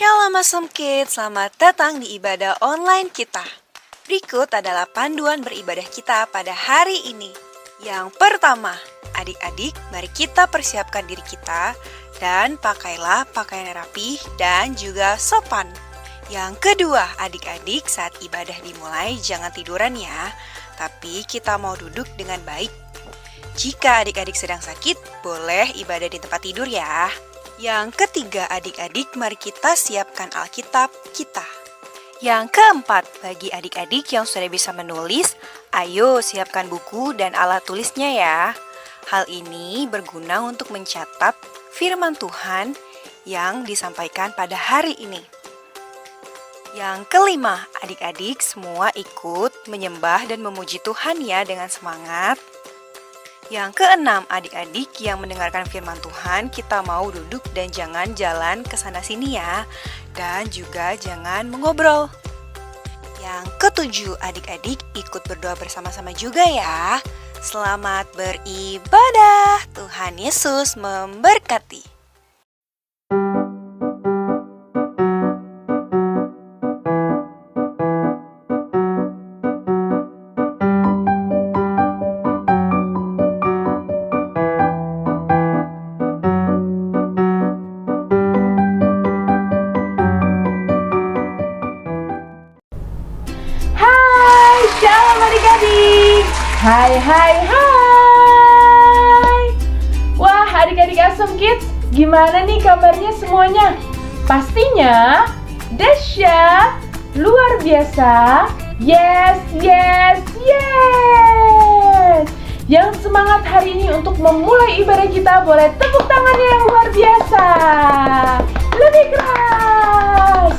Shalom Awesome Kids, selamat datang di ibadah online kita. Berikut adalah panduan beribadah kita pada hari ini. Yang pertama, adik-adik, mari kita persiapkan diri kita dan pakailah pakaian rapi dan juga sopan. Yang kedua, adik-adik, saat ibadah dimulai jangan tiduran ya, tapi kita mau duduk dengan baik. Jika adik-adik sedang sakit, boleh ibadah di tempat tidur ya. Yang ketiga, adik-adik, mari kita siapkan Alkitab kita. Yang keempat, bagi adik-adik yang sudah bisa menulis, ayo siapkan buku dan alat tulisnya ya. Hal ini berguna untuk mencatat firman Tuhan yang disampaikan pada hari ini. Yang kelima, adik-adik semua ikut menyembah dan memuji Tuhan ya dengan semangat. Yang keenam, adik-adik yang mendengarkan firman Tuhan, kita mau duduk dan jangan jalan ke sana sini ya. Dan juga jangan mengobrol. Yang ketujuh, adik-adik ikut berdoa bersama-sama juga ya. Selamat beribadah. Tuhan Yesus memberkati. Hai. Wah, adik-adik Awesome Kids, gimana nih kabarnya semuanya? Pastinya dahsyat, luar biasa. Yes. Yang semangat hari ini untuk memulai ibadah kita, boleh tepuk tangannya yang luar biasa. Lebih keras.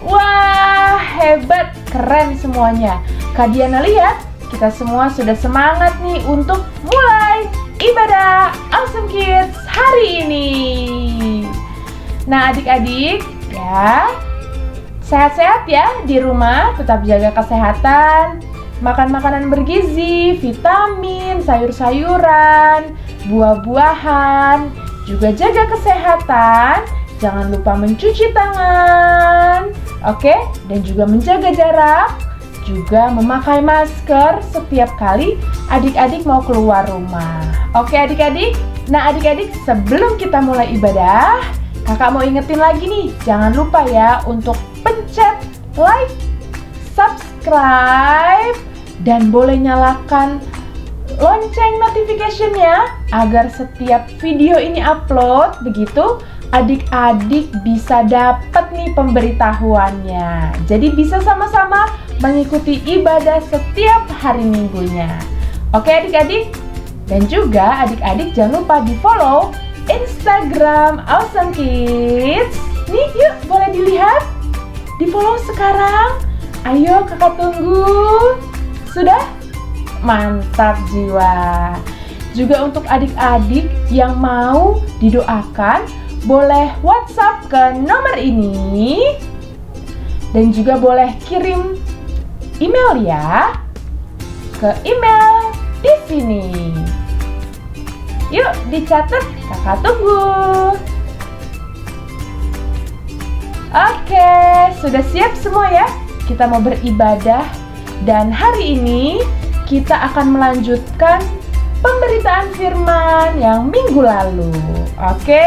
Wah, hebat, keren semuanya. Kak Diana lihat, kita semua sudah semangat nih untuk mulai ibadah Awesome Kids hari ini. Nah adik-adik ya, sehat-sehat ya di rumah, tetap jaga kesehatan, makan makanan bergizi, vitamin, sayur-sayuran, buah-buahan, juga jaga kesehatan, jangan lupa mencuci tangan, oke? Dan juga menjaga jarak, juga memakai masker setiap kali adik-adik mau keluar rumah. Oke adik-adik? Nah adik-adik, sebelum kita mulai ibadah, kakak mau ingetin lagi nih, jangan lupa ya untuk pencet like, subscribe, dan boleh nyalakan lonceng notification-nya agar setiap video ini upload, begitu adik-adik bisa dapat nih pemberitahuannya. Jadi bisa sama-sama mengikuti ibadah setiap hari minggunya. Oke adik-adik? Dan juga adik-adik jangan lupa di follow Instagram Awesome Kids. Nih yuk, boleh dilihat? Di follow sekarang. Ayo kakak tunggu. Sudah? Mantap jiwa. Juga untuk adik-adik yang mau didoakan, boleh WhatsApp ke nomor ini. Dan juga boleh kirim email ya, ke email di sini. Yuk dicatat, kakak tunggu. Oke, sudah siap semua ya? Kita mau beribadah dan hari ini kita akan melanjutkan pemberitaan firman yang minggu lalu. Oke,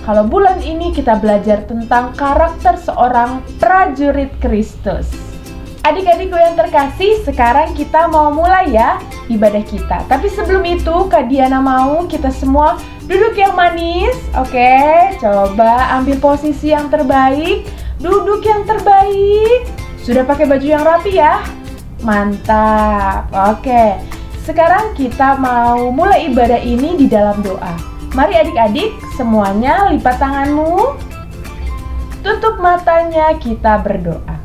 kalau bulan ini kita belajar tentang karakter seorang prajurit Kristus. Adik-adikku yang terkasih, sekarang kita mau mulai ya ibadah kita. Tapi sebelum itu, Kak Diana mau kita semua duduk yang manis. Oke, coba ambil posisi yang terbaik. Duduk yang terbaik. Sudah pakai baju yang rapi ya? Mantap. Oke, sekarang kita mau mulai ibadah ini di dalam doa. Mari adik-adik, semuanya lipat tanganmu. Tutup matanya, kita berdoa.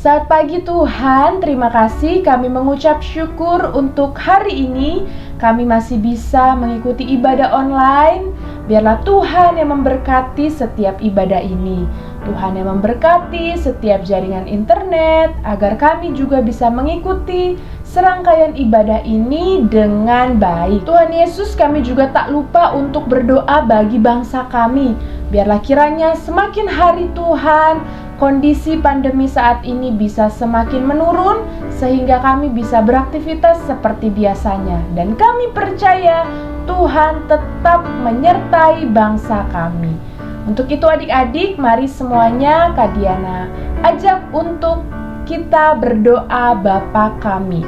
Selamat pagi Tuhan, terima kasih kami mengucap syukur untuk hari ini kami masih bisa mengikuti ibadah online. Biarlah Tuhan yang memberkati setiap ibadah ini. Tuhan yang memberkati setiap jaringan internet agar kami juga bisa mengikuti serangkaian ibadah ini dengan baik. Tuhan Yesus, kami juga tak lupa untuk berdoa bagi bangsa kami. Biarlah kiranya semakin hari Tuhan, kondisi pandemi saat ini bisa semakin menurun sehingga kami bisa beraktivitas seperti biasanya. Dan kami percaya Tuhan tetap menyertai bangsa kami. Untuk itu adik-adik, mari semuanya Kak Diana ajak untuk kita berdoa Bapa kami.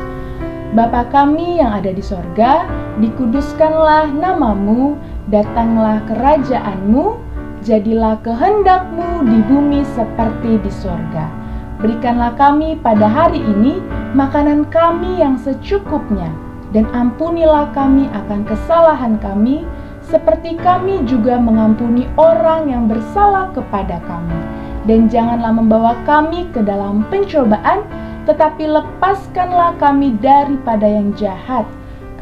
Bapa kami yang ada di sorga, dikuduskanlah namamu, datanglah kerajaanmu, jadilah kehendak-Mu di bumi seperti di sorga. Berikanlah kami pada hari ini makanan kami yang secukupnya, dan ampunilah kami akan kesalahan kami, seperti kami juga mengampuni orang yang bersalah kepada kami. Dan janganlah membawa kami ke dalam pencobaan, tetapi lepaskanlah kami daripada yang jahat,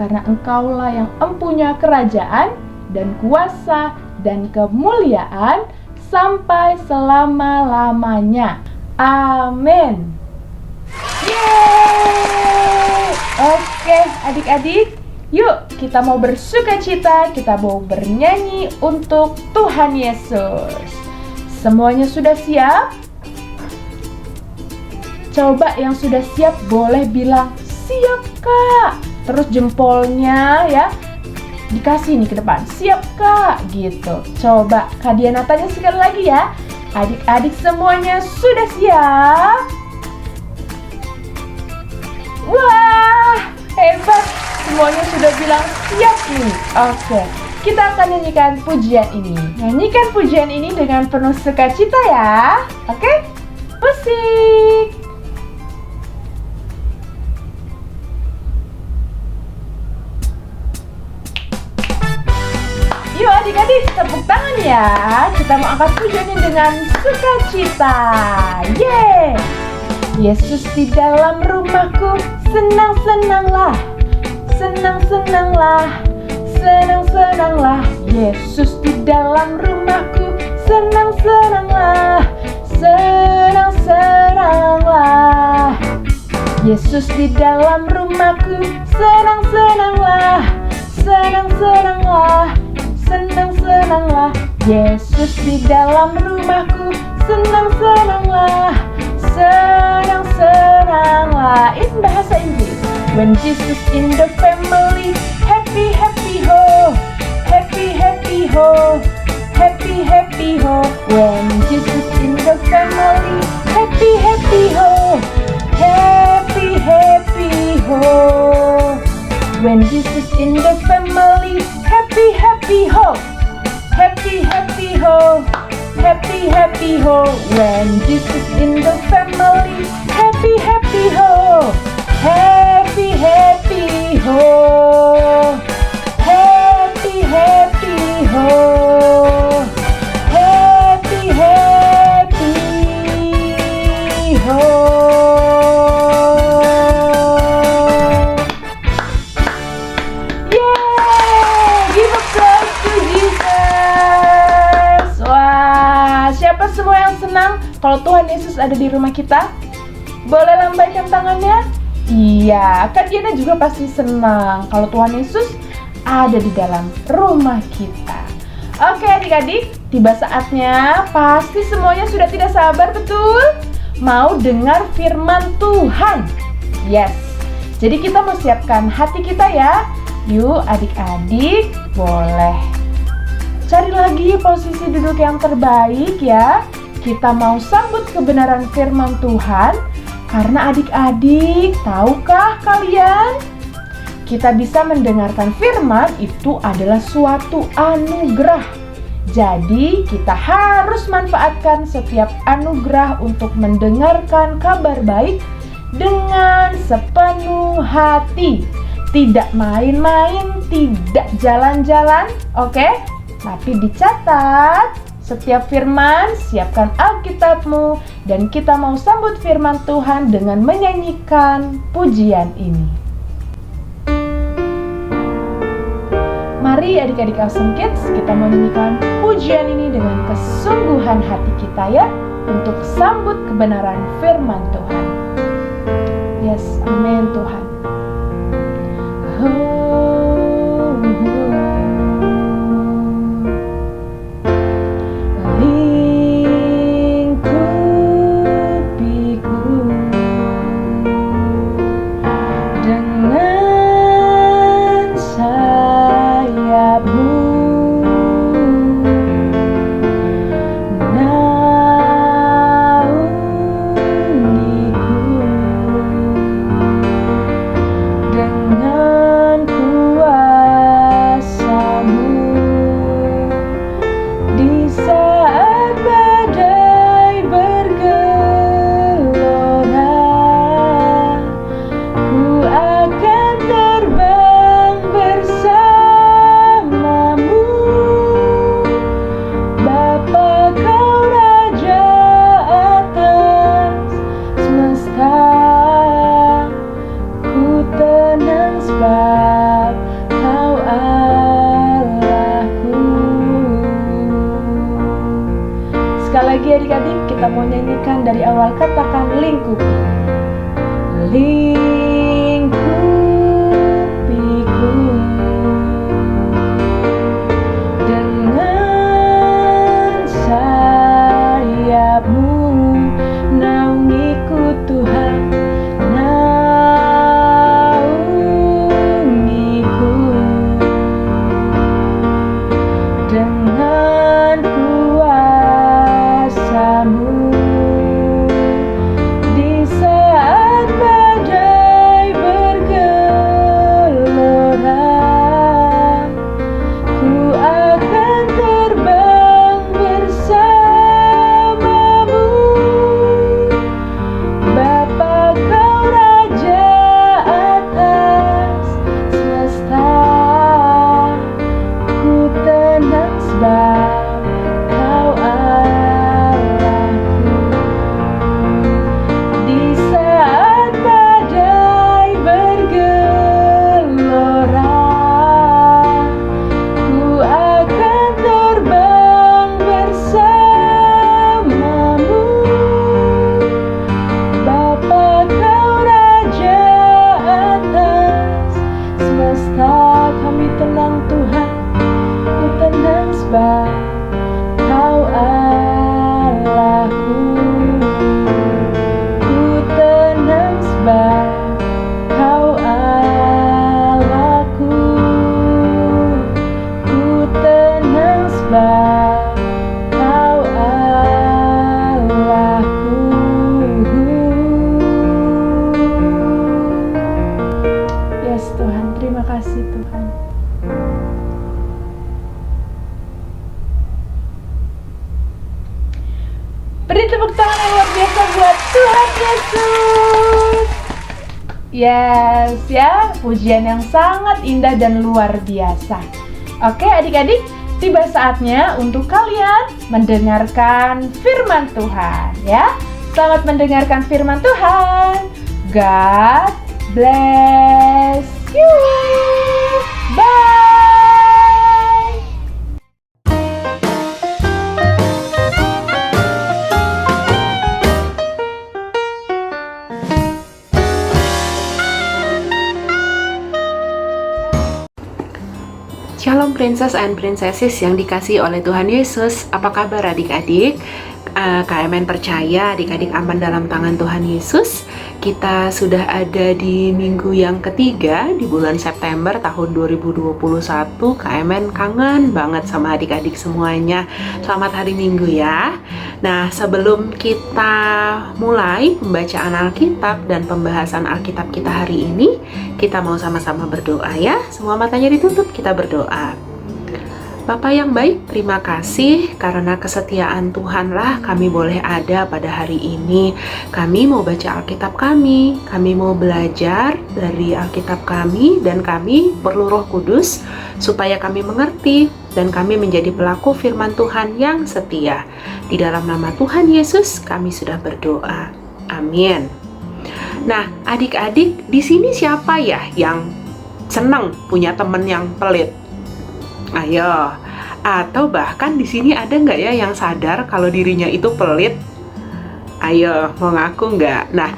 karena Engkaulah yang empunya kerajaan dan kuasa dan kemuliaan sampai selama-lamanya. Amin. Yeay! Oke, adik-adik, yuk kita mau bersukacita, kita mau bernyanyi untuk Tuhan Yesus. Semuanya sudah siap? Coba yang sudah siap boleh bilang, siap Kak. Terus jempolnya ya dikasih nih ke depan, siap Kak, gitu. Coba Kak Diana tanya sekali lagi ya. Adik-adik semuanya sudah siap? Wah, hebat, semuanya sudah bilang siap nih. Oke, kita akan nyanyikan pujian ini. Nyanyikan pujian ini dengan penuh sukacita ya. Oke, musik. Yuk adik-adik, tepuk tangan ya. Kita mau angkat pujian ini dengan sukacita. Yeay! Yesus di dalam rumahku, senang-senanglah. Senang-senanglah. Senang-senanglah. Yesus di dalam rumahku, senang-senanglah. Senang-senanglah. Yesus di dalam rumahku, senang-senanglah. Senang-senanglah. Senang-senanglah, Yesus di dalam rumahku, senang-senanglah, senang-senanglah. Ini bahasa Inggris. When Jesus in the family, happy happy ho, happy happy ho, happy happy ho. When Jesus in the family, happy happy ho, happy happy ho. When Jesus in the family, happy happy ho, happy happy ho, happy happy ho. When Jesus in the family, happy happy ho, happy happy ho, happy happy ho, happy happy ho. Semua yang senang kalau Tuhan Yesus ada di rumah kita? Boleh lambaikan tangannya? Iya, Kak Diana juga pasti senang kalau Tuhan Yesus ada di dalam rumah kita. Oke adik-adik, tiba saatnya pasti semuanya sudah tidak sabar, betul? Mau dengar firman Tuhan? Yes, jadi kita mau siapkan hati kita ya. Yuk adik-adik, boleh cari lagi posisi duduk yang terbaik ya. Kita mau sambut kebenaran firman Tuhan. Karena adik-adik, tahukah kalian? Kita bisa mendengarkan firman itu adalah suatu anugerah. Jadi kita harus manfaatkan setiap anugerah untuk mendengarkan kabar baik dengan sepenuh hati. Tidak main-main, tidak jalan-jalan, oke? Tapi dicatat setiap firman, siapkan Alkitabmu, dan kita mau sambut firman Tuhan dengan menyanyikan pujian ini. Mari adik-adik Awesome Kids, kita mau nyanyikan pujian ini dengan kesungguhan hati kita ya, untuk sambut kebenaran firman Tuhan. Yes, amin Tuhan. lagi adik-adik, kita mau nyanyikan dari awal. Katakan lingkupi. Lingkupiku dengan sayapmu, naungiku Tuhan, naungiku dengan kuasa-Mu. Di saat badai bergelora, ku akan terbang bersama-Mu. Bapa, Kau Raja atas semesta, ku tenang sebab Kau Allahku. Di saat badai bergelora, ku akan terbang bersama-Mu. Bapa, Kau Raja atas semesta, kami tenang Tuhan, ku tenang sebab Kau Allahku. Ku tenang sebab Kau Allahku. Ku tenang sebab Kau Allahku. Yes Tuhan, terima kasih Tuhan. Beri tepuk tangan yang luar biasa buat Tuhan Yesus. Yes, ya, pujian yang sangat indah dan luar biasa. Oke adik-adik, tiba saatnya untuk kalian mendengarkan firman Tuhan, ya. Selamat mendengarkan firman Tuhan. God bless you. Bye. Shalom Princess and Princesses yang dikasihi oleh Tuhan Yesus. Apa kabar adik-adik? KMN percaya adik-adik aman dalam tangan Tuhan Yesus. Kita sudah ada di minggu yang ketiga di bulan September tahun 2021. KMN kangen banget sama adik-adik semuanya. Selamat hari Minggu ya. Nah, sebelum kita mulai pembacaan Alkitab dan pembahasan Alkitab kita hari ini, kita mau sama-sama berdoa ya. Semua matanya ditutup, kita berdoa. Bapa yang baik, terima kasih karena kesetiaan Tuhanlah kami boleh ada pada hari ini. Kami mau baca Alkitab kami mau belajar dari Alkitab kami, dan kami perlu Roh Kudus supaya kami mengerti dan kami menjadi pelaku firman Tuhan yang setia. Di dalam nama Tuhan Yesus kami sudah berdoa. Amin. Nah, adik-adik, di sini siapa ya yang senang punya teman yang pelit? Ayo, atau bahkan di sini ada nggak ya yang sadar kalau dirinya itu pelit? Ayo, mau ngaku nggak? Nah,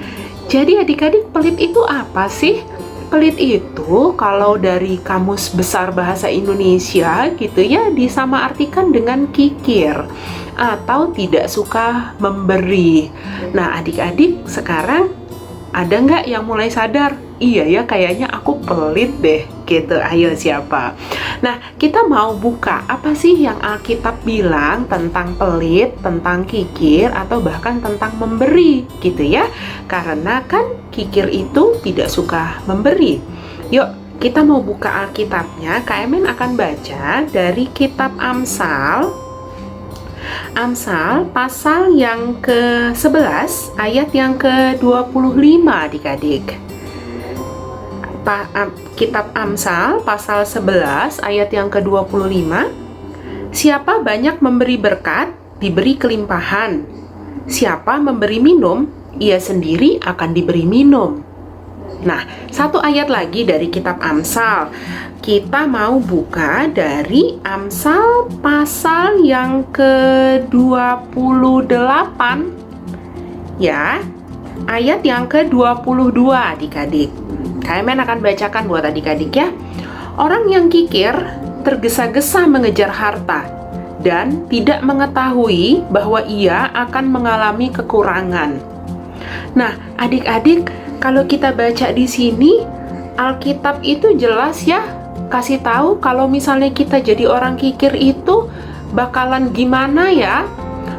jadi adik-adik, pelit itu apa sih? Pelit itu kalau dari Kamus Besar Bahasa Indonesia gitu ya, disamaartikan dengan kikir atau tidak suka memberi. Nah, adik-adik, sekarang ada nggak yang mulai sadar? Iya ya, kayaknya aku pelit deh, gitu. Ayo, siapa? Nah, kita mau buka apa sih yang Alkitab bilang tentang pelit, tentang kikir, atau bahkan tentang memberi, gitu ya. Karena kan kikir itu tidak suka memberi. Yuk, kita mau buka Alkitabnya. KMN akan baca dari kitab Amsal. Amsal pasal yang ke-11 ayat yang ke-25 adik-adik. Kitab Amsal pasal 11 ayat yang ke-25. Siapa banyak memberi berkat, diberi kelimpahan. Siapa memberi minum, ia sendiri akan diberi minum. Nah, satu ayat lagi dari kitab Amsal. Kita mau buka dari Amsal pasal yang ke-28 ya. Ayat yang ke-22 adik-adik. KMN akan bacakan buat adik-adik ya. Orang yang kikir tergesa-gesa mengejar harta dan tidak mengetahui bahwa ia akan mengalami kekurangan. Nah, adik-adik, kalau kita baca di sini, Alkitab itu jelas ya, kasih tahu kalau misalnya kita jadi orang kikir itu bakalan gimana ya.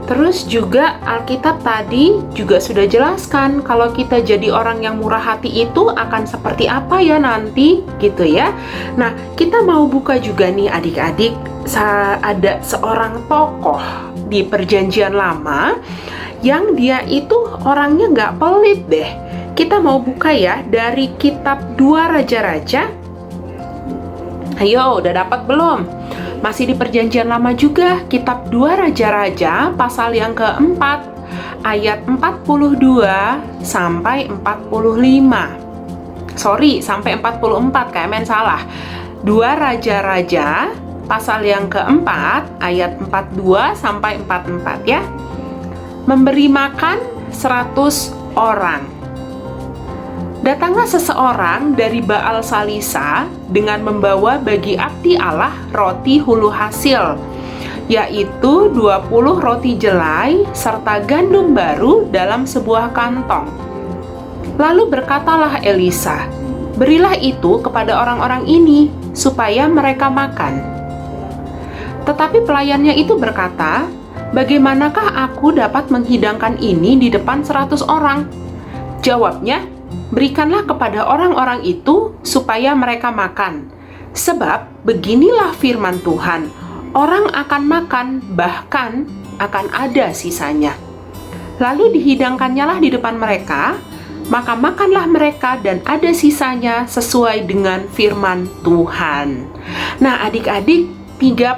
Terus juga Alkitab tadi juga sudah jelaskan kalau kita jadi orang yang murah hati itu akan seperti apa ya nanti gitu ya. Nah, kita mau buka juga nih adik-adik, ada seorang tokoh di Perjanjian Lama yang dia itu orangnya nggak pelit deh. Kita mau buka ya dari kitab 2 Raja-Raja. Ayo, udah dapat belum? Masih di Perjanjian Lama juga, kitab 2 Raja-Raja pasal yang keempat, ayat 42 sampai 45. Sampai 44, KMN salah. 2 Raja-Raja pasal yang keempat, ayat 42 sampai 44 ya. Memberi makan 100 orang. Datanglah seseorang dari Baal Salisa dengan membawa bagi abdi Allah roti hulu hasil, yaitu 20 roti jelai serta gandum baru dalam sebuah kantong. Lalu berkatalah Elisa, "Berilah itu kepada orang-orang ini, supaya mereka makan." Tetapi pelayannya itu berkata, "Bagaimanakah aku dapat menghidangkan ini di depan 100 orang?" Jawabnya, "Berikanlah kepada orang-orang itu supaya mereka makan. Sebab beginilah firman Tuhan, orang akan makan, bahkan akan ada sisanya." Lalu dihidangkannya lah di depan mereka, maka makanlah mereka dan ada sisanya sesuai dengan firman Tuhan. Nah adik-adik, 3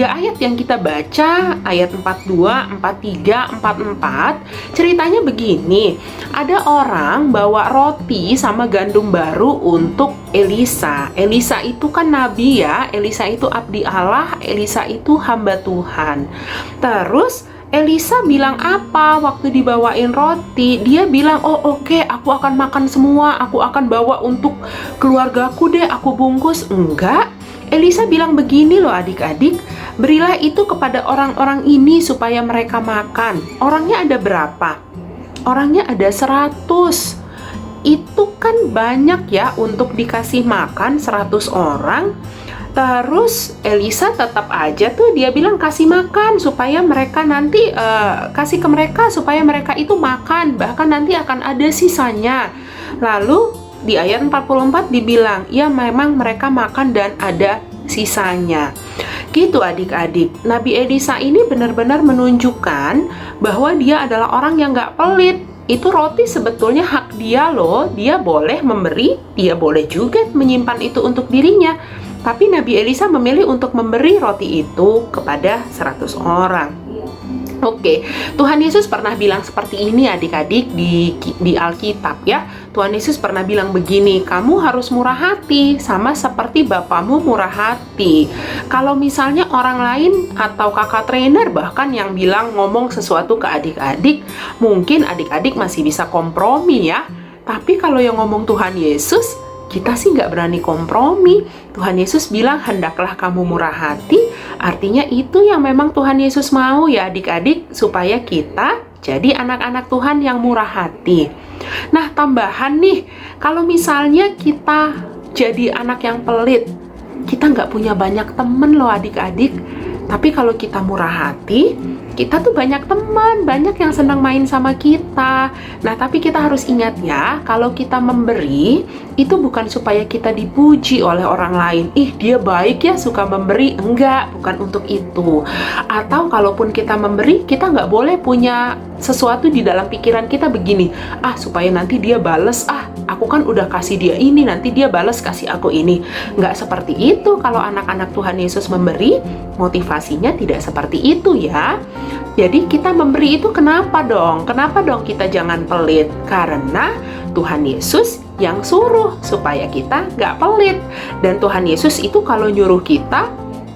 ayat yang kita baca, ayat 42, 43, 44, ceritanya begini. Ada orang bawa roti sama gandum baru untuk Elisa. Elisa itu kan nabi ya, Elisa itu abdi Allah, Elisa itu hamba Tuhan. Terus Elisa bilang apa waktu dibawain roti? Dia bilang, "Oh oke, aku akan makan semua, aku akan bawa untuk keluargaku deh, aku bungkus." Enggak. Elisa bilang begini loh adik-adik, "Berilah itu kepada orang-orang ini supaya mereka makan." Orangnya ada berapa? Orangnya ada 100. Itu kan banyak ya untuk dikasih makan 100 orang. Terus Elisa tetap aja tuh dia bilang kasih makan supaya mereka nanti kasih ke mereka supaya mereka itu makan, bahkan nanti akan ada sisanya. Lalu di ayat 44 dibilang, ya memang mereka makan dan ada sisanya. Gitu adik-adik, Nabi Elisa ini benar-benar menunjukkan bahwa dia adalah orang yang gak pelit. Itu roti sebetulnya hak dia loh, dia boleh memberi, dia boleh juga menyimpan itu untuk dirinya. Tapi Nabi Elisa memilih untuk memberi roti itu kepada 100 orang. Oke, Tuhan Yesus pernah bilang seperti ini adik-adik di Alkitab ya. Tuhan Yesus pernah bilang begini, "Kamu harus murah hati sama seperti Bapamu murah hati." Kalau misalnya orang lain atau kakak trainer bahkan yang bilang ngomong sesuatu ke adik-adik, mungkin adik-adik masih bisa kompromi ya. Tapi kalau yang ngomong Tuhan Yesus, kita sih nggak berani kompromi. Tuhan Yesus bilang, "Hendaklah kamu murah hati." Artinya itu yang memang Tuhan Yesus mau ya adik-adik, supaya kita jadi anak-anak Tuhan yang murah hati. Nah tambahan nih, kalau misalnya kita jadi anak yang pelit, kita nggak punya banyak temen loh adik-adik. Tapi kalau kita murah hati, kita tuh banyak teman, banyak yang senang main sama kita. Nah, tapi kita harus ingat ya, kalau kita memberi, itu bukan supaya kita dipuji oleh orang lain. "Ih, dia baik ya, suka memberi." Enggak, bukan untuk itu. Atau kalaupun kita memberi, kita nggak boleh punya sesuatu di dalam pikiran kita begini, supaya nanti dia bales, aku kan udah kasih dia ini, nanti dia bales kasih aku ini. Nggak seperti itu kalau anak-anak Tuhan Yesus memberi, motivasinya tidak seperti itu ya. Jadi kita memberi itu kenapa dong? Kenapa dong kita jangan pelit? Karena Tuhan Yesus yang suruh supaya kita nggak pelit. Dan Tuhan Yesus itu kalau nyuruh kita,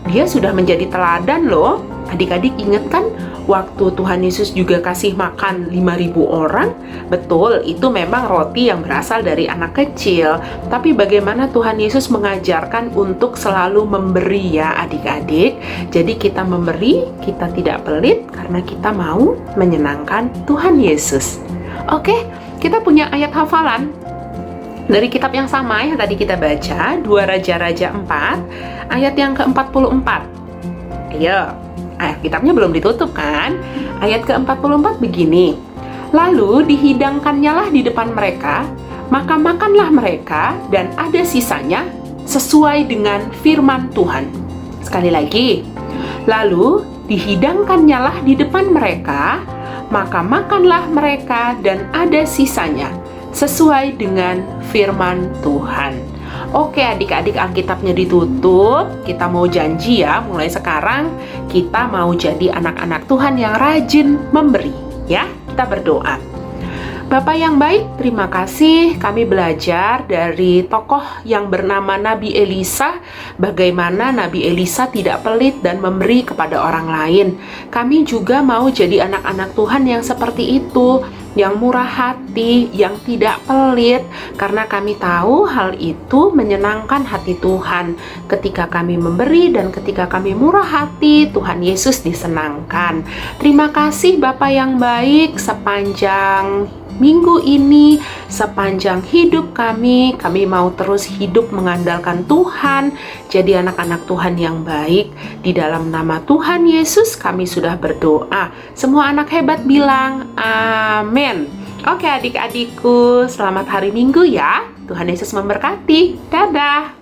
dia sudah menjadi teladan loh. Adik-adik ingat kan waktu Tuhan Yesus juga kasih makan 5.000 orang? Betul, itu memang roti yang berasal dari anak kecil. Tapi bagaimana Tuhan Yesus mengajarkan untuk selalu memberi ya adik-adik. Jadi kita memberi, kita tidak pelit karena kita mau menyenangkan Tuhan Yesus. Oke, kita punya ayat hafalan dari kitab yang sama yang tadi kita baca, 2 Raja-Raja 4, ayat yang ke-44. Ayo, kitabnya belum ditutup kan? Ayat ke-44 begini. Lalu dihidangkannyalah di depan mereka, maka makanlah mereka dan ada sisanya sesuai dengan firman Tuhan. Sekali lagi. Lalu dihidangkannyalah di depan mereka, maka makanlah mereka dan ada sisanya sesuai dengan firman Tuhan. Oke adik-adik, Alkitabnya ditutup. Kita mau janji ya, mulai sekarang kita mau jadi anak-anak Tuhan yang rajin memberi. Ya, kita berdoa. Bapak yang baik, terima kasih kami belajar dari tokoh yang bernama Nabi Elisa, bagaimana Nabi Elisa tidak pelit dan memberi kepada orang lain. Kami juga mau jadi anak-anak Tuhan yang seperti itu, yang murah hati, yang tidak pelit, karena kami tahu hal itu menyenangkan hati Tuhan. Ketika kami memberi dan ketika kami murah hati, Tuhan Yesus disenangkan. Terima kasih Bapak yang baik, sepanjang minggu ini, sepanjang hidup kami mau terus hidup mengandalkan Tuhan, jadi anak-anak Tuhan yang baik. Di dalam nama Tuhan Yesus kami sudah berdoa. Semua anak hebat bilang amin. Oke adik-adikku, selamat hari Minggu ya. Tuhan Yesus memberkati. Dadah.